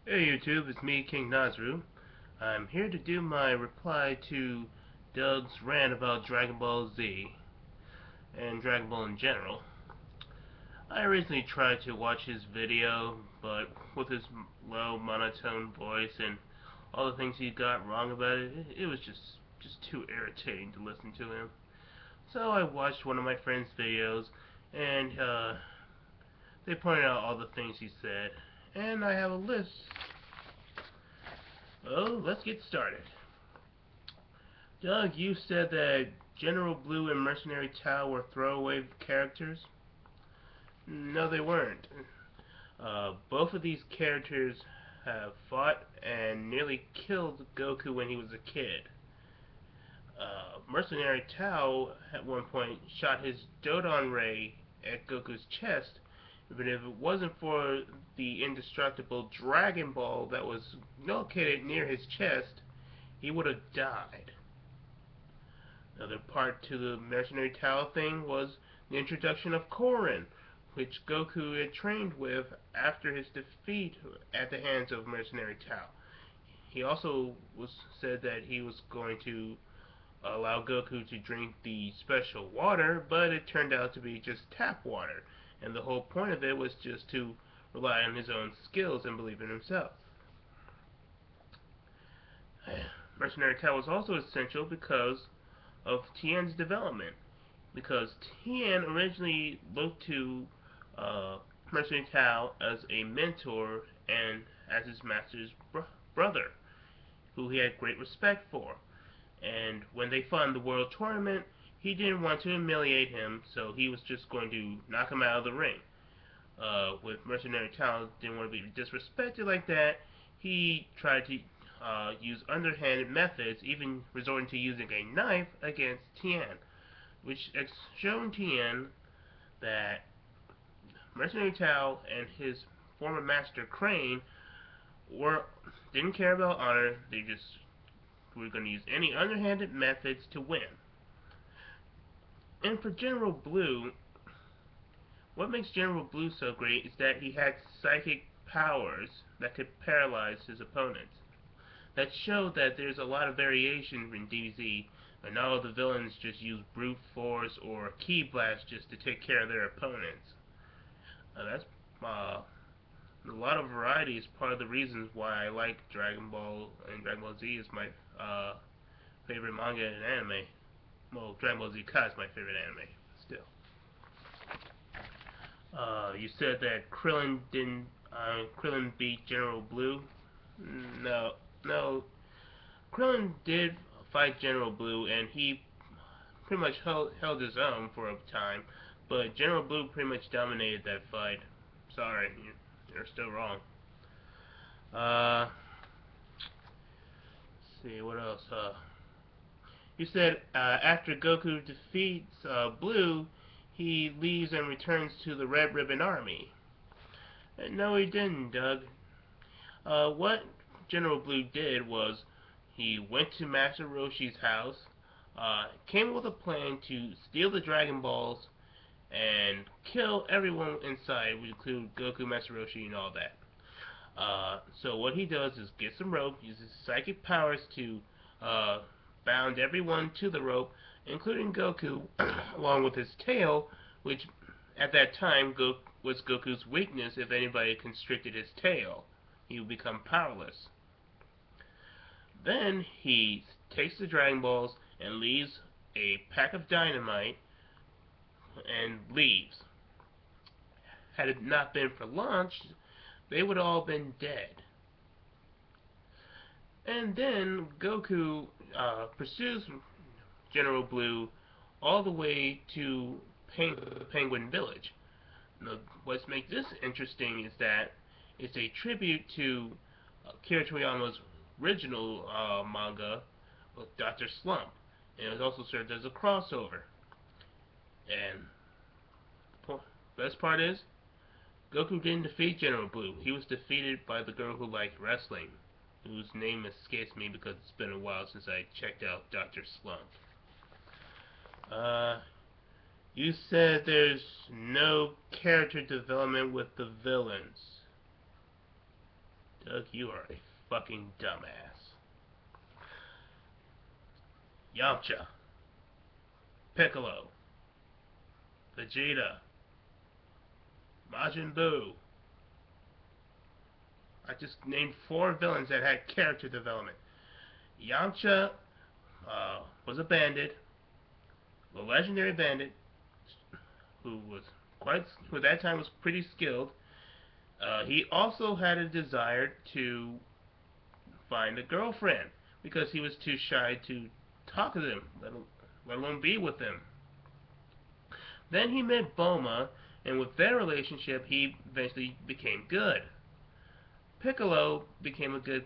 Hey YouTube, it's me, King Nazru. I'm here to do my reply to Doug's rant about Dragon Ball Z and Dragon Ball in general. I originally tried to watch his video, but with his low monotone voice and all the things he got wrong about it, it was just too irritating to listen to him. So I watched one of my friend's videos, and they pointed out all the things he said, and I have a list. Oh, let's get started. Doug, you said that General Blue and Mercenary Tao were throwaway characters? No, they weren't. Both of these characters have fought and nearly killed Goku when he was a kid. Mercenary Tao at one point shot his Dodon Ray at Goku's chest, but if it wasn't for the indestructible Dragon Ball that was located near his chest, he would have died. Another part to the Mercenary Tao thing was the introduction of Korin, which Goku had trained with after his defeat at the hands of Mercenary Tao. He also said that he was going to allow Goku to drink the special water, but it turned out to be just tap water, and the whole point of it was just to rely on his own skills and believe in himself. Mercenary Tao was also essential because of Tien's development, because Tien originally looked to Mercenary Tao as a mentor and as his master's brother, who he had great respect for. And when they fought in the World Tournament, he didn't want to humiliate him, so he was just going to knock him out of the ring. With Mercenary Tao didn't want to be disrespected like that, he tried to use underhanded methods, even resorting to using a knife against Tien, which shown Tien that Mercenary Tao and his former master Crane didn't care about honor. They just were going to use any underhanded methods to win. And for General Blue, what makes General Blue so great is that he had psychic powers that could paralyze his opponents. That showed that there's a lot of variation in DBZ, and not all the villains just use brute force or ki blast just to take care of their opponents. That's a lot of variety is part of the reasons why I like Dragon Ball, and Dragon Ball Z is my favorite manga and anime. Well, Dragon Ball Z Kai is my favorite anime, still. You said that Krillin beat General Blue. No, no. Krillin did fight General Blue, and he pretty much held his own for a time. But General Blue pretty much dominated that fight. Sorry, you're still wrong. Let's see what else. You said after Goku defeats Blue, he leaves and returns to the Red Ribbon Army. No, he didn't, Doug. What General Blue did was he went to Master Roshi's house, came with a plan to steal the Dragon Balls and kill everyone inside, which include Goku, Master Roshi, and all that. So what he does is get some rope, uses psychic powers to bound everyone to the rope, including Goku, along with his tail, which at that time was Goku's weakness. If anybody constricted his tail, he would become powerless. Then he takes the Dragon Balls and leaves a pack of dynamite and leaves. Had it not been for launch, they would all been dead. And then Goku pursues General Blue all the way to Penguin Village. Now, what makes this interesting is that it's a tribute to Akira Toriyama's original manga, Dr. Slump, and it also served as a crossover. And the best part is, Goku didn't defeat General Blue. He was defeated by the girl who liked wrestling, whose name escapes me because it's been a while since I checked out Dr. Slump. You said there's no character development with the villains. Doug, you are a fucking dumbass. Yamcha, Piccolo, Vegeta, Majin Buu. I just named 4 villains that had character development. Yamcha was a bandit, a legendary bandit who was who at that time was pretty skilled. He also had a desire to find a girlfriend because he was too shy to talk to them, let alone be with them. Then he met Bulma, and with their relationship, he eventually became good. Piccolo became a good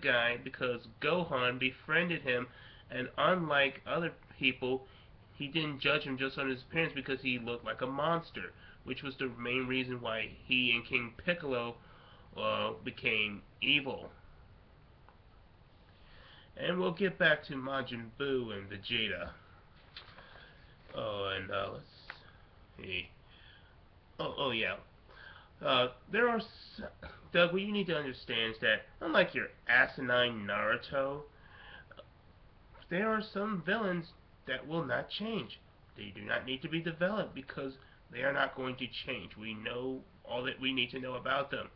guy because Gohan befriended him, and unlike other people, he didn't judge him just on his appearance because he looked like a monster, which was the main reason why he and King Piccolo became evil. And we'll get back to Majin Buu and Vegeta. Oh, and let's see. Oh yeah. There are Doug. What you need to understand is that unlike your asinine Naruto, there are some villains that will not change. They do not need to be developed because they are not going to change. We know all that we need to know about them.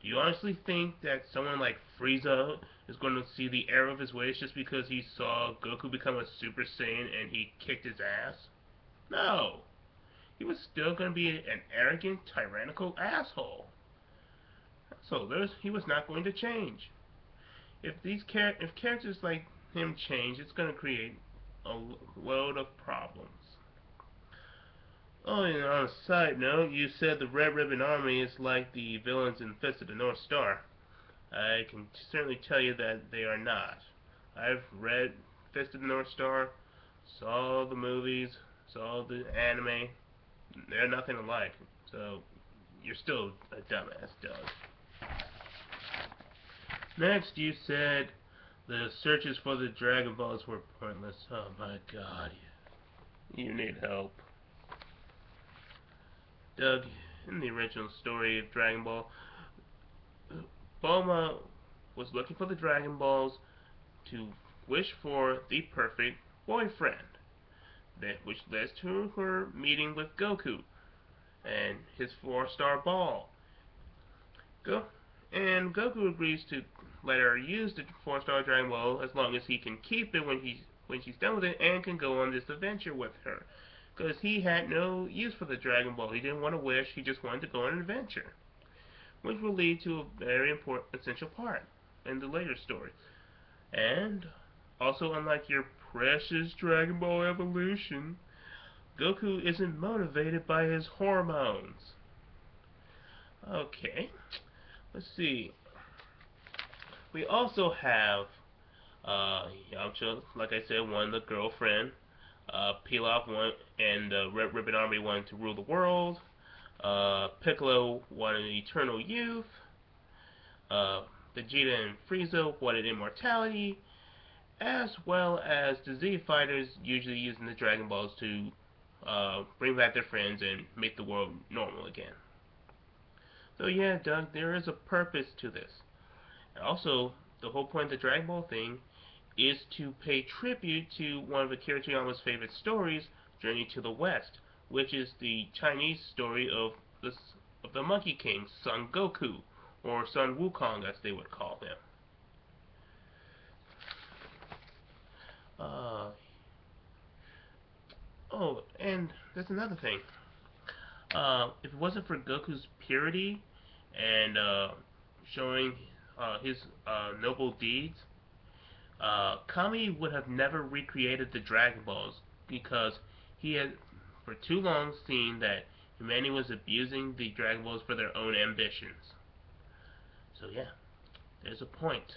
Do you honestly think that someone like Frieza is going to see the error of his ways just because he saw Goku become a Super Saiyan and he kicked his ass? No. He was still going to be an arrogant, tyrannical asshole. So he was not going to change. If characters like him change, it's going to create a load of problems. Oh, and on a side note, you said the Red Ribbon Army is like the villains in Fist of the North Star. I can certainly tell you that they are not. I've read Fist of the North Star, saw the movies, saw the anime. They're nothing alike. So, you're still a dumbass, Doug. Next, you said the searches for the Dragon Balls were pointless. Oh my god. You need help. Doug, in the original story of Dragon Ball, Bulma was looking for the Dragon Balls to wish for the perfect boyfriend, which led to her meeting with Goku and his 4-star ball. And Goku agrees to let her use the 4-star Dragon Ball as long as he can keep it when she's done with it and can go on this adventure with her. Because he had no use for the Dragon Ball. He didn't want to wish, he just wanted to go on an adventure. Which will lead to a very important, essential part in the later story. And, also unlike your precious Dragon Ball Evolution, Goku isn't motivated by his hormones. Okay, let's see. We also have Yamcha, like I said, won the girlfriend. Pilaf won, and the Red Ribbon Army wanted to rule the world. Piccolo wanted eternal youth. Vegeta and Frieza wanted immortality, as well as the Z Fighters usually using the Dragon Balls to bring back their friends and make the world normal again. So yeah, Doug, there is a purpose to this. And also, the whole point of the Dragon Ball thing is to pay tribute to one of Akira Toriyama's favorite stories, Journey to the West, which is the Chinese story of the Monkey King, Son Goku, or Son Wukong as they would call him. Oh, and there's another thing. If it wasn't for Goku's purity and showing his noble deeds, Kami would have never recreated the Dragon Balls because he had for too long seen that humanity was abusing the Dragon Balls for their own ambitions. So yeah, there's a point.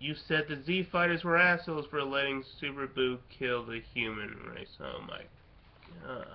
You said the Z Fighters were assholes for letting Super Buu kill the human race. Oh my god.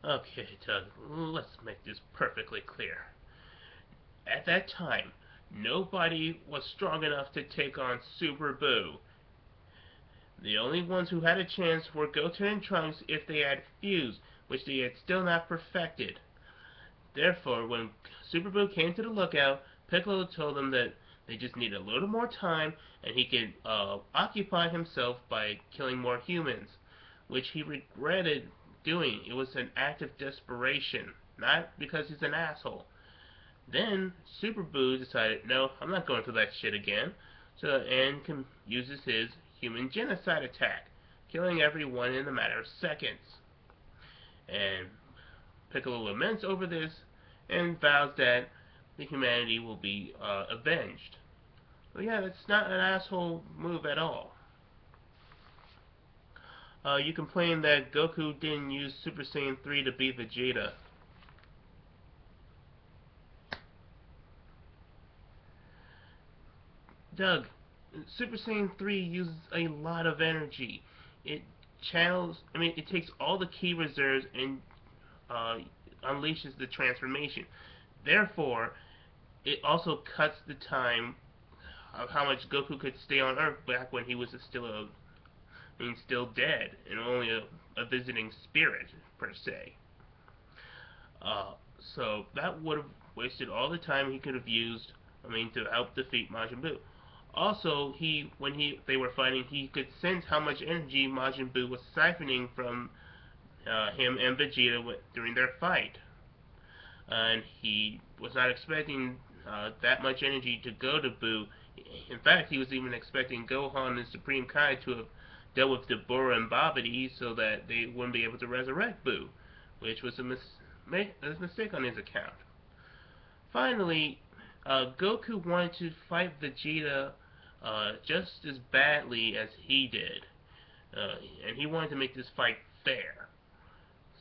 Okay, Doug, let's make this perfectly clear. At that time, nobody was strong enough to take on Super Buu. The only ones who had a chance were Goten and Trunks if they had fused, which they had still not perfected. Therefore, when Super Buu came to the lookout, Piccolo told him that they just need a little more time and he could occupy himself by killing more humans, which he regretted doing. It was an act of desperation, not because he's an asshole. Then Super Buu decided, no, I'm not going through that shit again. And uses his human genocide attack, killing everyone in a matter of seconds. And Piccolo laments over this and vows that the humanity will be avenged. But yeah, that's not an asshole move at all. You complain that Goku didn't use Super Saiyan 3 to beat Vegeta. Doug, Super Saiyan 3 uses a lot of energy. It it takes all the ki reserves and unleashes the transformation. Therefore, it also cuts the time of how much Goku could stay on Earth back when he was still dead and only a visiting spirit per se. So that would have wasted all the time he could have used, to help defeat Majin Buu. Also, when they were fighting, he could sense how much energy Majin Buu was siphoning from him and Vegeta during their fight. And he was not expecting that much energy to go to Buu. In fact, he was even expecting Gohan and Supreme Kai to have dealt with Dabura and Babidi so that they wouldn't be able to resurrect Buu, which was a mistake on his account. Finally, Goku wanted to fight Vegeta just as badly as he did, and he wanted to make this fight fair.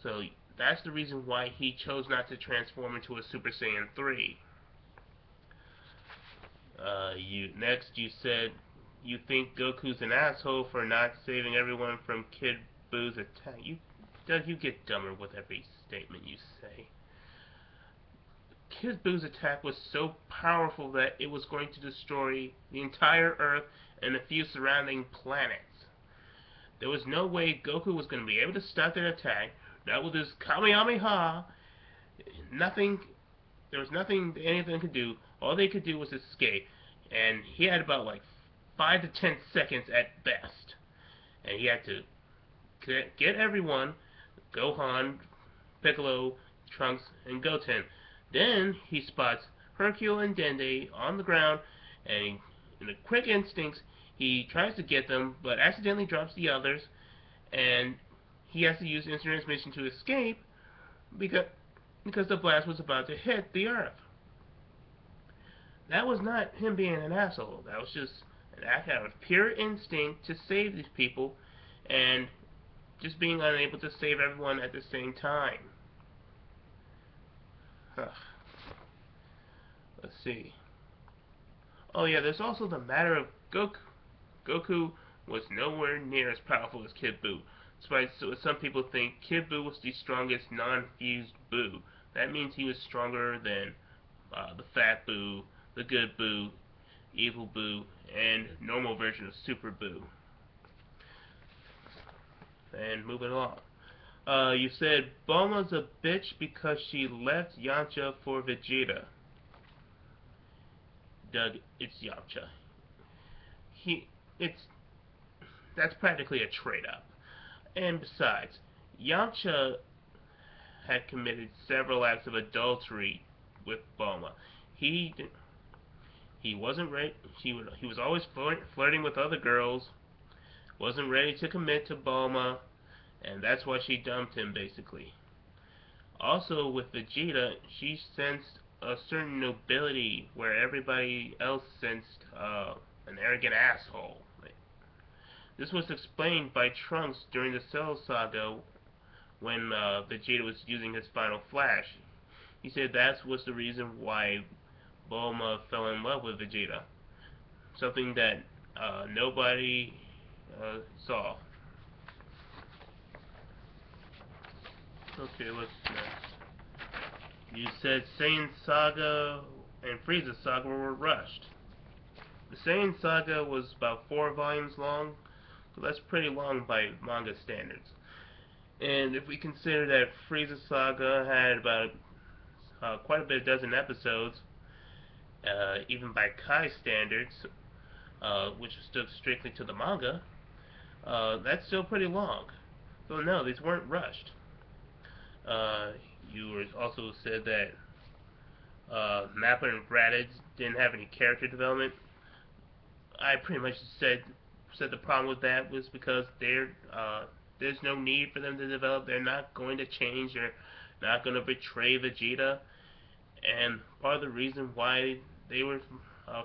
So that's the reason why he chose not to transform into a Super Saiyan 3. You said you think Goku's an asshole for not saving everyone from Kid Buu's attack. Doug, you get dumber with every statement you say. Kid Buu's attack was so powerful that it was going to destroy the entire Earth and a few surrounding planets. There was no way Goku was going to be able to stop that attack. Not with his Kamehameha. There was nothing anything could do. All they could do was escape. And he had about 5 to 10 seconds at best. And he had to get everyone, Gohan, Piccolo, Trunks, and Goten. Then he spots Hercule and Dende on the ground, and in a quick instinct, he tries to get them, but accidentally drops the others, and he has to use instant transmission to escape because the blast was about to hit the Earth. That was not him being an asshole. That was just an act out of pure instinct to save these people, and just being unable to save everyone at the same time. Let's see. Oh yeah, there's also the matter of Goku. Goku was nowhere near as powerful as Kid Buu. Despite some people think Kid Buu was the strongest non-fused Buu. That means he was stronger than the Fat Buu, the Good Buu, Evil Buu, and normal version of Super Buu. And moving along. You said Bulma's a bitch because she left Yamcha for Vegeta. Doug, it's Yamcha. That's practically a trade-up. And besides, Yamcha had committed several acts of adultery with Bulma. He wasn't ready. He was always flirting with other girls. Wasn't ready to commit to Bulma, and that's why she dumped him, basically. Also, with Vegeta, she sensed a certain nobility where everybody else sensed an arrogant asshole. This was explained by Trunks during the Cell Saga when Vegeta was using his final flash. He said that was the reason why Bulma fell in love with Vegeta. Something that nobody saw. Okay, what's next? You said Saiyan Saga and Frieza Saga were rushed. The Saiyan Saga was about 4 volumes long, so that's pretty long by manga standards. And if we consider that Frieza Saga had about quite a bit of dozen episodes, even by Kai standards, which stood strictly to the manga, that's still pretty long. So no, these weren't rushed. Uh, you were also said that Nappa and Raditz didn't have any character development. I pretty much said the problem with that was because there's no need for them to develop. They're not going to change. They're not going to betray Vegeta. And part of the reason why they were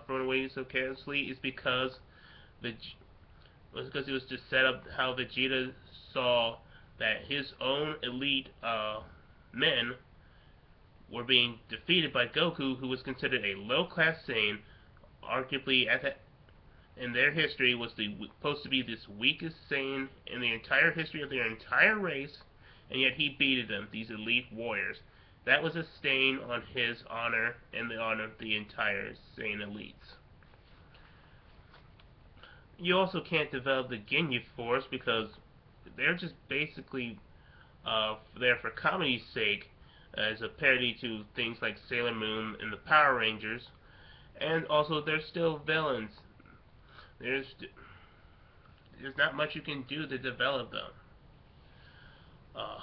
thrown away so carelessly is because it was to set up how Vegeta saw that his own elite men were being defeated by Goku, who was considered a low-class Saiyan, arguably at that in their history was supposed to be this weakest Saiyan in the entire history of their entire race, and yet he beat them, these elite warriors. That was a stain on his honor and the honor of the entire Saiyan elites. You also can't develop the Ginyu Force because they're just basically there for comedy's sake as a parody to things like Sailor Moon and the Power Rangers, and also they're still villains. There's there's not much you can do to develop them. Uh,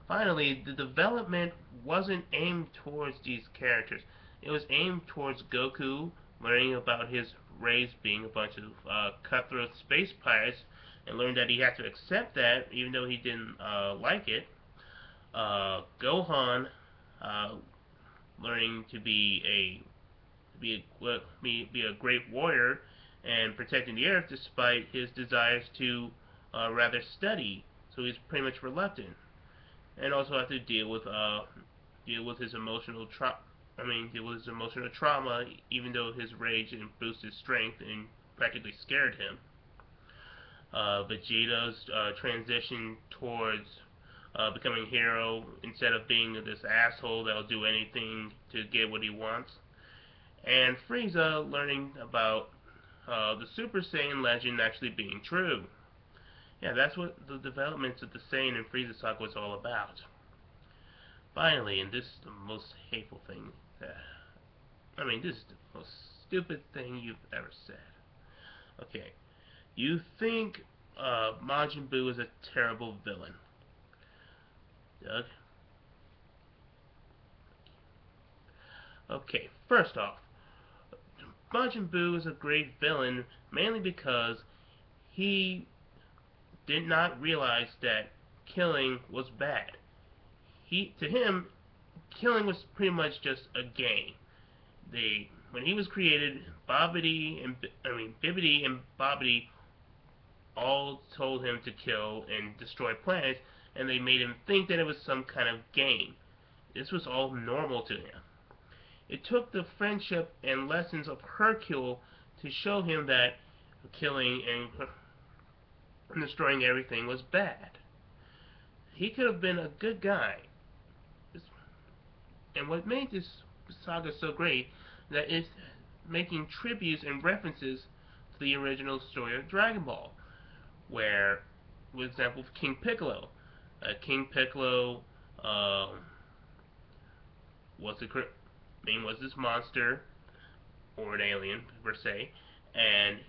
Finally, the development wasn't aimed towards these characters. It was aimed towards Goku learning about his race being a bunch of cutthroat space pirates and learned that he had to accept that even though he didn't like it. Gohan uh, learning to be a great warrior and protecting the Earth despite his desires to rather study. So he's pretty much reluctant, and also have to deal with his deal with his emotional trauma, even though his rage and boost his strength and practically scared him. Vegeta's transition towards becoming a hero instead of being this asshole that'll do anything to get what he wants. And Frieza learning about the Super Saiyan legend actually being true. Yeah, that's what the developments of the Saiyan and Frieza saga was all about. Finally, and this is the most hateful thing this is the most stupid thing you've ever said. Okay, you think Majin Buu is a terrible villain. Doug? Okay, first off, Majin Buu is a great villain mainly because he did not realize that killing was bad. To him, killing was pretty much just a game. When he was created, Bibbidi and Bobbidi all told him to kill and destroy planets, and they made him think that it was some kind of game. This was all normal to him. It took the friendship and lessons of Hercule to show him that killing and destroying everything was bad. He could have been a good guy. And what made this saga so great that it's making tributes and references to the original story of Dragon Ball, where, for example, King Piccolo. King Piccolo was this monster or an alien per se, and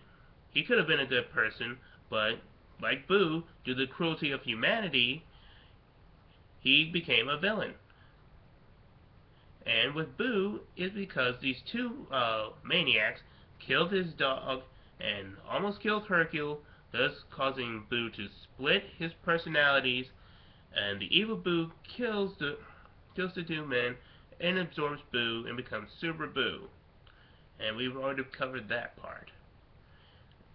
he could have been a good person, but like Buu, due to the cruelty of humanity, he became a villain. And with Buu, it's because these two maniacs killed his dog and almost killed Hercule, thus causing Buu to split his personalities. And the evil Buu kills the two men and absorbs Buu and becomes Super Buu. And we've already covered that part.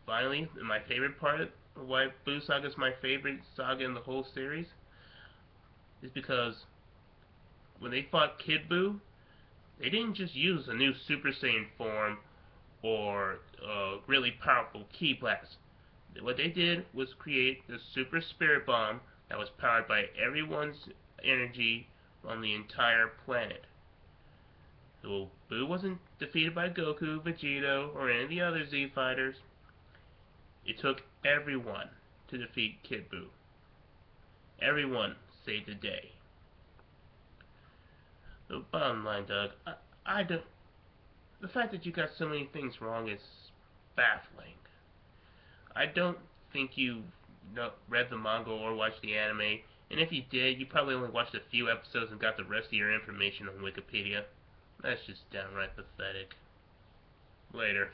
Finally, my favorite part of why Buu Saga is my favorite saga in the whole series is because when they fought Kid Buu, they didn't just use a new Super Saiyan form or a really powerful Ki Blast. What they did was create the Super Spirit Bomb that was powered by everyone's energy on the entire planet. So Buu wasn't defeated by Goku, Vegeta, or any of the other Z fighters. It took everyone to defeat Kid Buu. everyone saved the day. The bottom line, Doug, I don't. The fact that you got so many things wrong is baffling. I don't think you read the manga or watched the anime, and if you did, you probably only watched a few episodes and got the rest of your information on Wikipedia. That's just downright pathetic. Later.